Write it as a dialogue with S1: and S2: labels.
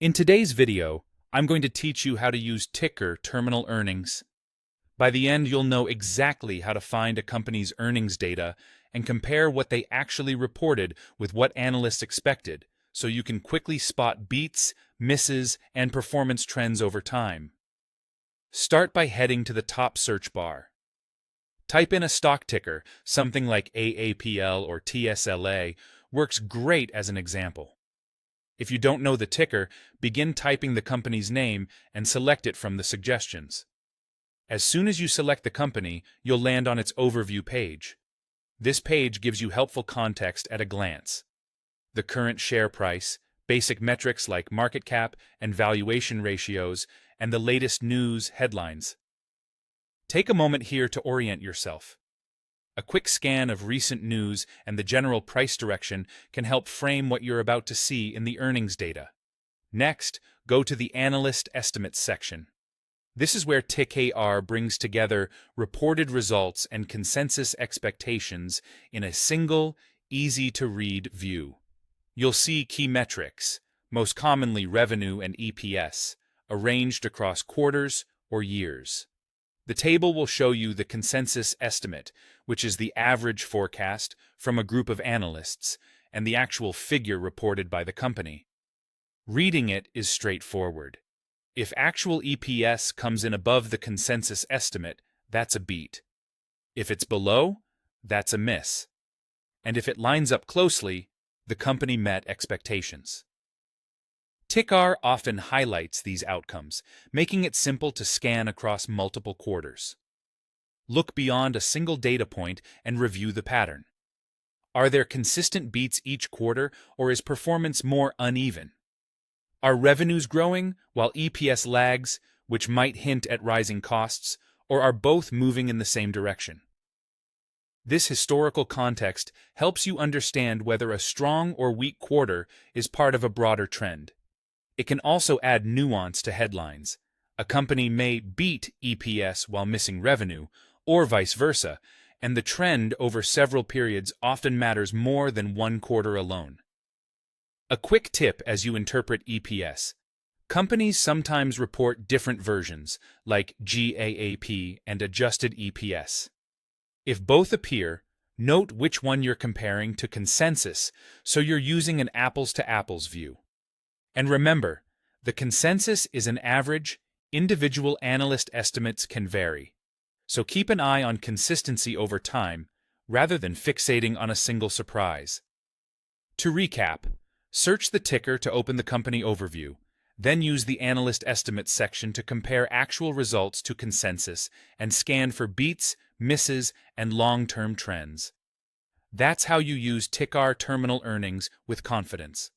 S1: In today's video, I'm going to teach you how to use TIKR Terminal Earnings. By the end, you'll know exactly how to find a company's earnings data and compare what they actually reported with what analysts expected, so you can quickly spot beats, misses, and performance trends over time. Start by heading to the top search bar. Type in a stock ticker, something like AAPL or TSLA works great as an example. If you don't know the ticker, begin typing the company's name and select it from the suggestions. As soon as you select the company, you'll land on its overview page. This page gives you helpful context at a glance. The current share price, basic metrics like market cap and valuation ratios, and the latest news headlines. Take a moment here to orient yourself. A quick scan of recent news and the general price direction can help frame what you're about to see in the earnings data. Next, go to the Analyst Estimates section. This is where TIKR brings together reported results and consensus expectations in a single, easy-to-read view. You'll see key metrics, most commonly revenue and EPS, arranged across quarters or years. The table will show you the consensus estimate, which is the average forecast from a group of analysts, and the actual figure reported by the company. Reading it is straightforward. If actual EPS comes in above the consensus estimate, that's a beat. If it's below, that's a miss. And if it lines up closely, the company met expectations. TIKR often highlights these outcomes, making it simple to scan across multiple quarters. Look beyond a single data point and review the pattern. Are there consistent beats each quarter, or is performance more uneven? Are revenues growing while EPS lags, which might hint at rising costs, or are both moving in the same direction? This historical context helps you understand whether a strong or weak quarter is part of a broader trend. It can also add nuance to headlines. A company may beat EPS while missing revenue, or vice versa, and the trend over several periods often matters more than one quarter alone. A quick tip as you interpret EPS. Companies sometimes report different versions, like GAAP and adjusted EPS. If both appear, note which one you're comparing to consensus, so you're using an apples-to-apples view. And remember, the consensus is an average, individual analyst estimates can vary. So keep an eye on consistency over time, rather than fixating on a single surprise. To recap, search the ticker to open the company overview, then use the Analyst Estimates section to compare actual results to consensus and scan for beats, misses, and long-term trends. That's how you use TIKR Terminal Earnings with confidence.